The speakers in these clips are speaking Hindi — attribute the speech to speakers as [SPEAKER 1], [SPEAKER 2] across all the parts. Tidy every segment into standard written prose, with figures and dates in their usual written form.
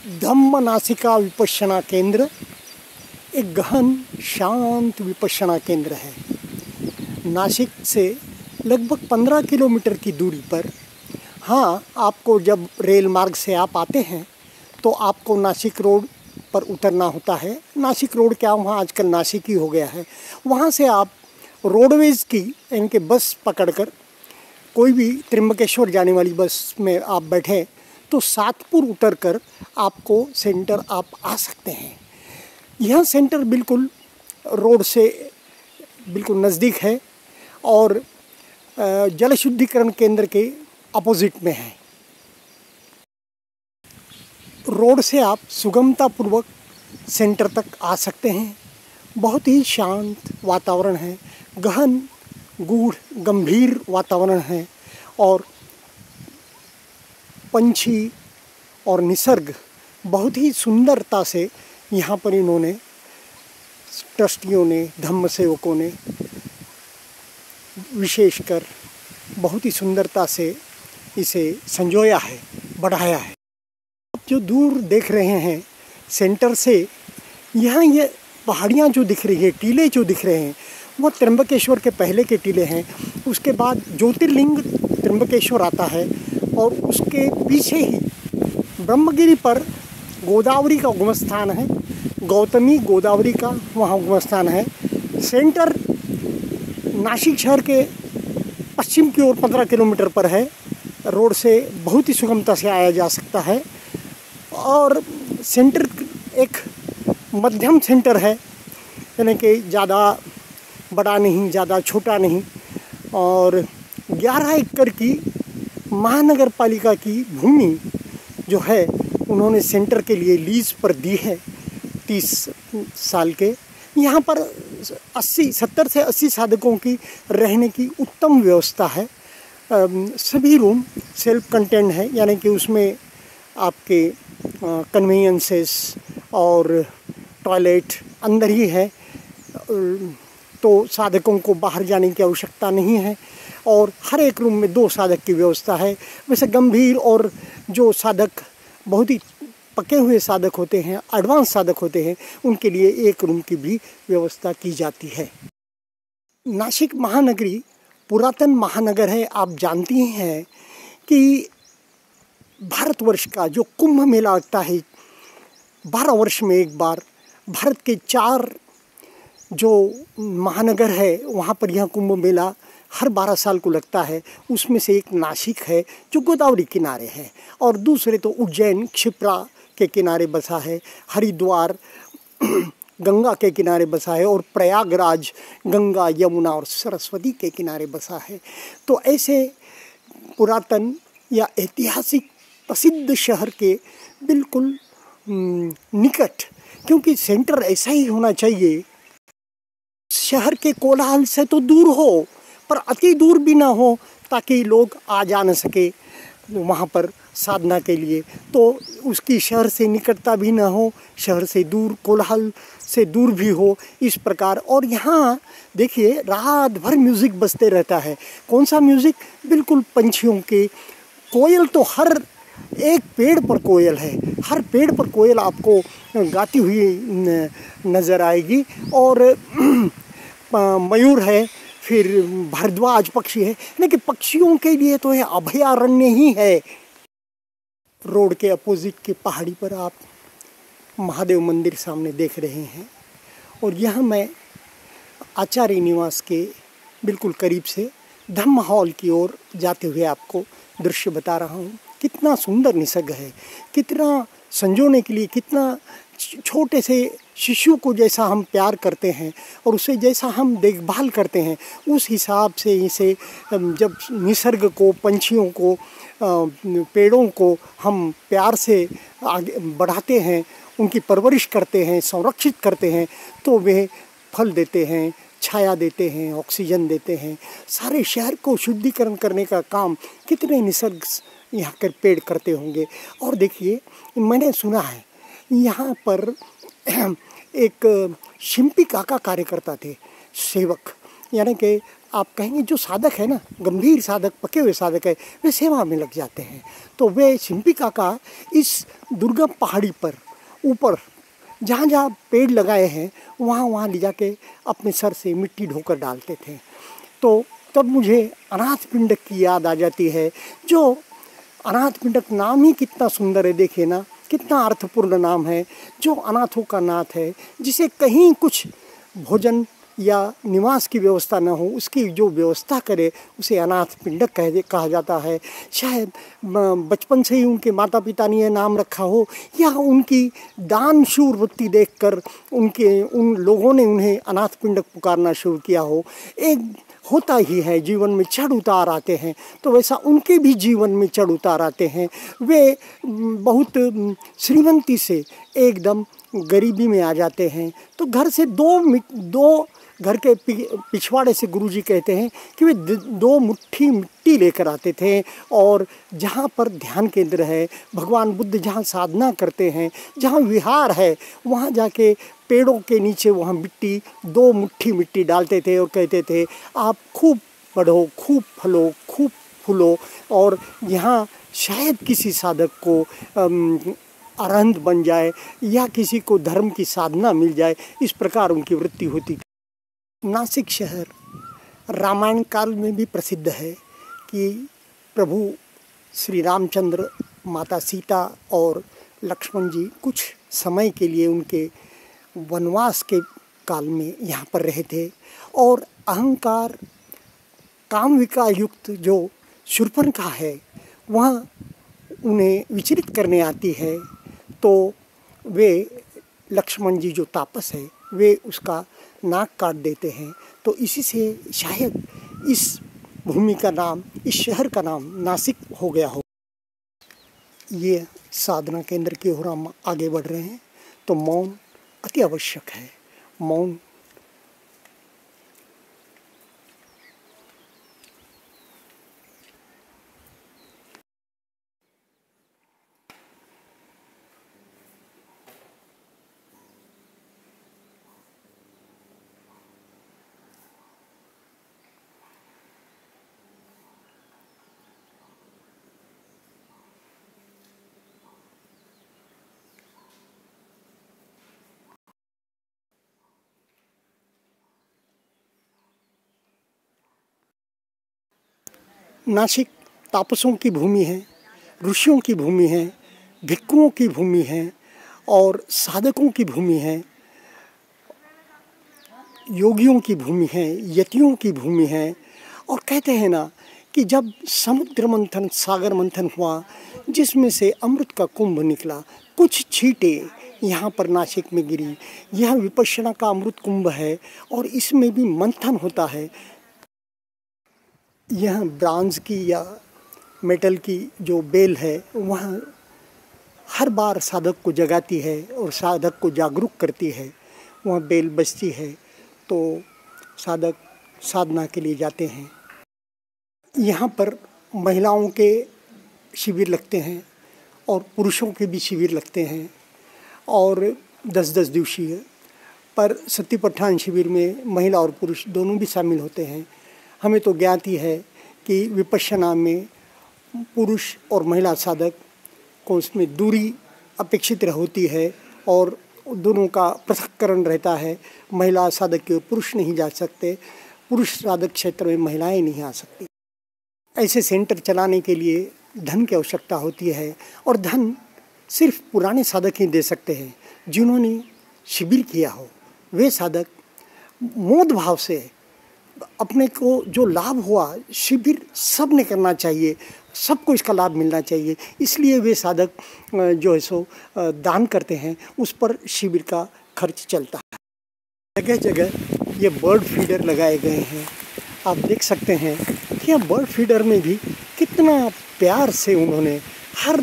[SPEAKER 1] धम्म नासिका विपश्यना केंद्र एक गहन शांत विपश्यना केंद्र है। नासिक से लगभग 15 किलोमीटर की दूरी पर। हाँ, आपको जब रेल मार्ग से आप आते हैं तो आपको नासिक रोड पर उतरना होता है। नासिक रोड क्या, वहाँ आजकल नासिक ही हो गया है। वहाँ से आप रोडवेज़ की इनके बस पकड़कर कोई भी त्र्यंबकेश्वर जाने वाली बस में आप बैठें तो सातपुर उतरकर आपको सेंटर आप आ सकते हैं। यह सेंटर बिल्कुल रोड से बिल्कुल नज़दीक है और जल शुद्धिकरण केंद्र के अपोजिट में है। रोड से आप सुगमतापूर्वक सेंटर तक आ सकते हैं। बहुत ही शांत वातावरण है, गहन गूढ़ गंभीर वातावरण है और पंछी और निसर्ग बहुत ही सुंदरता से यहाँ पर इन्होंने ट्रस्टियों ने, धम्म सेवकों ने विशेषकर बहुत ही सुंदरता से इसे संजोया है, बढ़ाया है। आप जो दूर देख रहे हैं सेंटर से, यहाँ ये पहाड़ियाँ जो दिख रही है, टीले जो दिख रहे हैं, वो त्र्यंबकेश्वर के पहले के टीले हैं। उसके बाद ज्योतिर्लिंग त्र्यंबकेश्वर आता है और उसके पीछे ही ब्रह्मगिरी पर गोदावरी का उगम स्थान है। गौतमी गोदावरी का वहाँ उगम स्थान है। सेंटर नासिक शहर के पश्चिम की ओर 15 किलोमीटर पर है। रोड से बहुत ही सुगमता से आया जा सकता है और सेंटर एक मध्यम सेंटर है, यानी कि ज़्यादा बड़ा नहीं, ज़्यादा छोटा नहीं। और 11 एकड़ की महानगर पालिका की भूमि जो है उन्होंने सेंटर के लिए लीज पर दी है 30 साल के। यहाँ पर 70 से 80 साधकों की रहने की उत्तम व्यवस्था है। सभी रूम सेल्फ कंटेंट है, यानी कि उसमें आपके कन्वीनियंसेस और टॉयलेट अंदर ही है, तो साधकों को बाहर जाने की आवश्यकता नहीं है। और हर एक रूम में 2 साधक की व्यवस्था है। वैसे गंभीर और जो साधक बहुत ही पके हुए साधक होते हैं, एडवांस साधक होते हैं, उनके लिए एक रूम की भी व्यवस्था की जाती है। नासिक महानगरी पुरातन महानगर है। आप जानती हैं कि भारतवर्ष का जो कुंभ मेला लगता है 12 वर्ष में एक बार, भारत के 4 जो महानगर है वहाँ पर यह कुंभ मेला हर 12 साल को लगता है। उसमें से एक नासिक है जो गोदावरी किनारे है, और दूसरे तो उज्जैन क्षिप्रा के किनारे बसा है, हरिद्वार गंगा के किनारे बसा है, और प्रयागराज गंगा यमुना और सरस्वती के किनारे बसा है। तो ऐसे पुरातन या ऐतिहासिक प्रसिद्ध शहर के बिल्कुल निकट, क्योंकि सेंटर ऐसा ही होना चाहिए, शहर के कोलाहल से तो दूर हो पर अति दूर भी ना हो, ताकि लोग आ जा न सके वहाँ पर साधना के लिए। तो उसकी शहर से निकटता भी ना हो, शहर से दूर, कोलाहल से दूर भी हो, इस प्रकार। और यहाँ देखिए रात भर म्यूज़िक बजते रहता है। कौन सा म्यूज़िक? बिल्कुल पंछियों के। कोयल तो हर एक पेड़ पर कोयल है, हर पेड़ पर कोयल आपको गाती हुई नज़र आएगी। और मयूर है, फिर भारद्वाज पक्षी है, लेकिन पक्षियों के लिए तो यह अभयारण्य ही है। रोड के अपोजिट की पहाड़ी पर आप महादेव मंदिर सामने देख रहे हैं, और यह मैं आचार्य निवास के बिल्कुल करीब से धम्म हॉल की ओर जाते हुए आपको दृश्य बता रहा हूँ। कितना सुंदर निसर्ग है, कितना संजोने के लिए, कितना छोटे से शिशु को जैसा हम प्यार करते हैं और उसे जैसा हम देखभाल करते हैं, उस हिसाब से इसे जब निसर्ग को, पंछियों को, पेड़ों को हम प्यार से आगे बढ़ाते हैं, उनकी परवरिश करते हैं, संरक्षित करते हैं, तो वे फल देते हैं, छाया देते हैं, ऑक्सीजन देते हैं। सारे शहर को शुद्धिकरण करने का काम कितने निसर्ग यहाँ के पेड़ करते होंगे। और देखिए, मैंने सुना है यहाँ पर एक शिंपी काका कार्यकर्ता थे, सेवक, यानी कि आप कहेंगे जो साधक है ना, गंभीर साधक, पके हुए साधक है, वे सेवा में लग जाते हैं। तो वे शिंपी काका इस दुर्गम पहाड़ी पर ऊपर जहाँ जहाँ पेड़ लगाए हैं वहाँ वहाँ ले जाके अपने सर से मिट्टी ढोकर डालते थे। तो तब मुझे अनाथ पिंडक की याद आ जाती है। जो अनाथ पिंडक नाम ही कितना सुंदर है, देखिए ना, कितना अर्थपूर्ण नाम है। जो अनाथों का नाथ है, जिसे कहीं कुछ भोजन या निवास की व्यवस्था न हो, उसकी जो व्यवस्था करे उसे अनाथ पिंडक कहा जाता है। शायद बचपन से ही उनके माता पिता ने यह नाम रखा हो, या उनकी दानशूर वृत्ति देखकर उन लोगों ने उन्हें अनाथ पिंडक पुकारना शुरू किया हो। एक होता ही है, जीवन में चढ़ उतार आते हैं, तो वैसा उनके भी जीवन में चढ़ उतार आते हैं। वे बहुत श्रीमंती से एकदम गरीबी में आ जाते हैं। तो घर से दो घर के पिछवाड़े से गुरुजी कहते हैं कि वे 2 मुट्ठी मिट्टी लेकर आते थे, और जहाँ पर ध्यान केंद्र है, भगवान बुद्ध जहाँ साधना करते हैं, जहाँ विहार है, वहाँ जाके पेड़ों के नीचे वहाँ 2 मुट्ठी मिट्टी डालते थे और कहते थे आप खूब बढ़ो, खूब फलो, खूब फूलो, और यहाँ शायद किसी साधक को अरहंत बन जाए या किसी को धर्म की साधना मिल जाए। इस प्रकार उनकी वृत्ति होती थी। नासिक शहर रामायण काल में भी प्रसिद्ध है कि प्रभु श्री रामचंद्र, माता सीता और लक्ष्मण जी कुछ समय के लिए उनके वनवास के काल में यहाँ पर रहे थे, और अहंकार काम विकार युक्त जो शूर्पणखा है वह उन्हें विचलित करने आती है। तो वे लक्ष्मण जी जो तापस है वे उसका नाक काट देते हैं। तो इसी से शायद इस भूमि का नाम, इस शहर का नाम नासिक हो गया हो। ये साधना केंद्र की ओर हम आगे बढ़ रहे हैं, तो मौन अति आवश्यक है। मौन नासिक तापसों की भूमि है, ऋषियों की भूमि है, भिक्षुओं की भूमि है और साधकों की भूमि है, योगियों की भूमि है, यतियों की भूमि है। और कहते हैं ना कि जब समुद्र मंथन, सागर मंथन हुआ, जिसमें से अमृत का कुंभ निकला, कुछ छींटे यहाँ पर नासिक में गिरी। यह विपश्यना का अमृत कुंभ है और इसमें भी मंथन होता है। यह ब्रांज की या मेटल की जो बेल है वह हर बार साधक को जगाती है और साधक को जागरूक करती है। वह बेल बजती है तो साधक साधना के लिए जाते हैं। यहाँ पर महिलाओं के शिविर लगते हैं और पुरुषों के भी शिविर लगते हैं और 10-10 दिवसीय। पर सती-पठान शिविर में महिला और पुरुष दोनों भी शामिल होते हैं। हमें तो ज्ञात ही है कि विपश्यना में पुरुष और महिला साधक को उसमें दूरी अपेक्षित होती है और दोनों का पृथक्करण रहता है। महिला साधक के पुरुष नहीं जा सकते, पुरुष साधक क्षेत्र में महिलाएं नहीं आ सकती। ऐसे सेंटर चलाने के लिए धन की आवश्यकता होती है और धन सिर्फ पुराने साधक ही दे सकते हैं। जिन्होंने शिविर किया हो वे साधक मोद भाव से अपने को जो लाभ हुआ, शिविर सब ने करना चाहिए, सबको इसका लाभ मिलना चाहिए, इसलिए वे साधक जो है सो दान करते हैं, उस पर शिविर का खर्च चलता है। जगह जगह ये बर्ड फीडर लगाए गए हैं। आप देख सकते हैं कि यह बर्ड फीडर में भी कितना प्यार से उन्होंने हर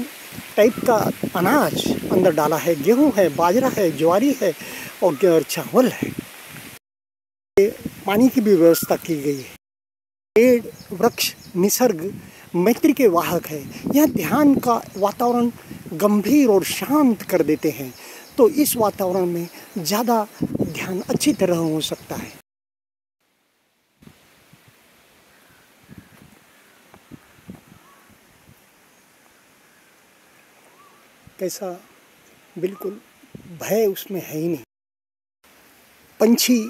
[SPEAKER 1] टाइप का अनाज अंदर डाला है। गेहूँ है, बाजरा है, ज्वारी है और चावल है। पानी की भी व्यवस्था की गई है। पेड़, वृक्ष, निसर्ग मैत्री के वाहक है। यह ध्यान का वातावरण गंभीर और शांत कर देते हैं, तो इस वातावरण में ज़्यादा ध्यान अच्छी तरह हो सकता है। कैसा, बिल्कुल भय उसमें है ही नहीं। पंछी,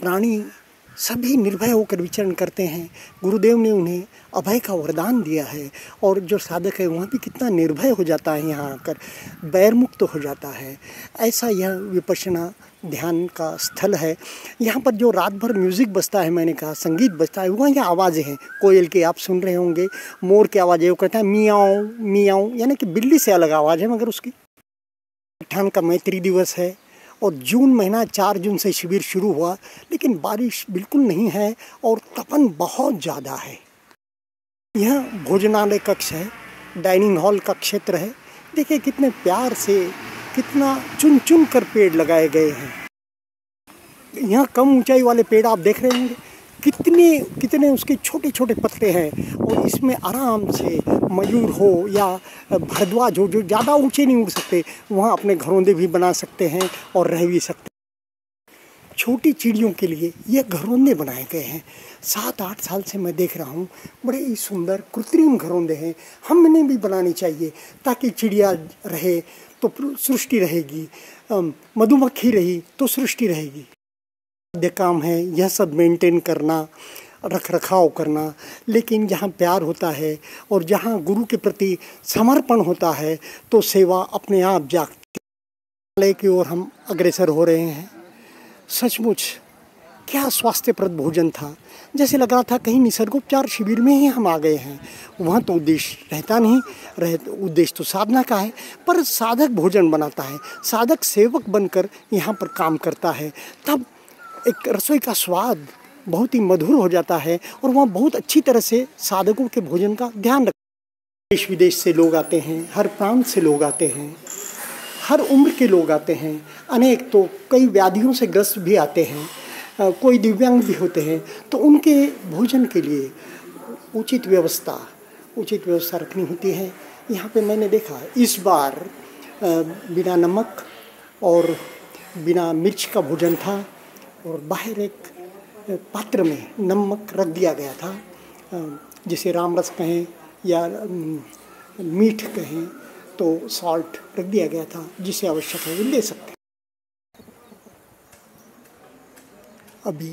[SPEAKER 1] प्राणी सभी निर्भय होकर विचरण करते हैं। गुरुदेव ने उन्हें अभय का वरदान दिया है और जो साधक है वहाँ भी कितना निर्भय हो जाता है, यहाँ आकर बैर मुक्त हो जाता है। ऐसा यह विपश्यना ध्यान का स्थल है। यहाँ पर जो रात भर म्यूज़िक बजता है, मैंने कहा संगीत बजता है, वहाँ यहाँ आवाज़ें हैं। कोयल की आप सुन रहे होंगे, मोर की आवाज़ है, वो कहता है मियाऊं मियाऊं, यानी कि बिल्ली से अलग आवाज़ है मगर उसकी। ठान का मैत्री दिवस है और जून महीना 4 जून से शिविर शुरू हुआ, लेकिन बारिश बिल्कुल नहीं है और तपन बहुत ज़्यादा है। यह भोजनालय कक्ष है, डाइनिंग हॉल का क्षेत्र है। देखिए कितने प्यार से, कितना चुन चुन कर पेड़ लगाए गए हैं। यहाँ कम ऊंचाई वाले पेड़ आप देख रहे होंगे, कितने कितने उसके छोटे छोटे पत्ते हैं और इसमें आराम से मयूर हो या भरद्वाज हो, जो ज़्यादा ऊंचे नहीं उड़ सकते, वहाँ अपने घरौंदे भी बना सकते हैं और रह भी सकते हैं। छोटी चिड़ियों के लिए ये घरौंदे बनाए गए हैं। 7-8 साल से मैं देख रहा हूँ, बड़े ही सुंदर कृत्रिम घरौंदे हैं। हमने भी बनाने चाहिए ताकि चिड़िया रहे तो सृष्टि रहेगी, मधुमक्खी रही तो सृष्टि रहेगी। काम है यह सब मेंटेन करना, रख रखाव करना, लेकिन जहाँ प्यार होता है और जहाँ गुरु के प्रति समर्पण होता है तो सेवा अपने आप जागती है। की ओर हम अग्रसर हो रहे हैं। सचमुच क्या स्वास्थ्यप्रद भोजन था, जैसे लग रहा था कहीं निसर्गोपचार शिविर में ही हम आ गए हैं। वहाँ तो उद्देश्य रहता नहीं, उद्देश्य तो साधना का है, पर साधक भोजन बनाता है, साधक सेवक बनकर यहाँ पर काम करता है। तब एक रसोई का स्वाद बहुत ही मधुर हो जाता है और वहाँ बहुत अच्छी तरह से साधकों के भोजन का ध्यान रखते हैं। देश विदेश से लोग आते हैं, हर प्रांत से लोग आते हैं, हर उम्र के लोग आते हैं। अनेक तो कई व्याधियों से ग्रस्त भी आते हैं, कोई दिव्यांग भी होते हैं, तो उनके भोजन के लिए उचित व्यवस्था रखनी होती है। यहाँ पे मैंने देखा इस बार बिना नमक और बिना मिर्च का भोजन था और बाहर एक पात्र में नमक रख दिया गया था, जिसे राम रस कहें या मीठ कहें, तो सॉल्ट रख दिया गया था, जिसे आवश्यक है वो ले सकते हैं। अभी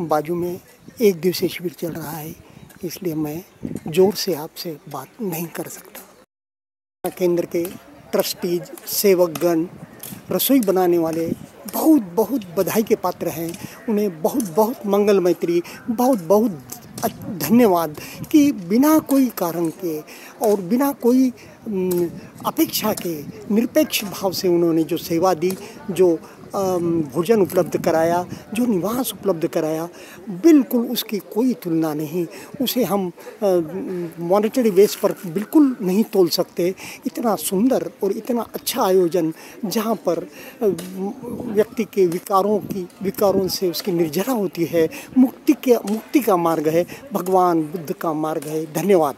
[SPEAKER 1] बाजू में 1 दिवसीय शिविर चल रहा है, इसलिए मैं ज़ोर से आपसे बात नहीं कर सकता। केंद्र के ट्रस्टीज, सेवकगण, रसोई बनाने वाले बहुत बहुत बधाई के पात्र हैं। उन्हें बहुत बहुत मंगल मैत्री, बहुत बहुत धन्यवाद कि बिना कोई कारण के और बिना कोई अपेक्षा के निरपेक्ष भाव से उन्होंने जो सेवा दी, जो भोजन उपलब्ध कराया, जो निवास उपलब्ध कराया, बिल्कुल उसकी कोई तुलना नहीं। उसे हम मॉनेटरी बेस पर बिल्कुल नहीं तोल सकते। इतना सुंदर और इतना अच्छा आयोजन, जहाँ पर व्यक्ति के विकारों से उसकी निर्जरा होती है, मुक्ति का मार्ग है, भगवान बुद्ध का मार्ग है। धन्यवाद।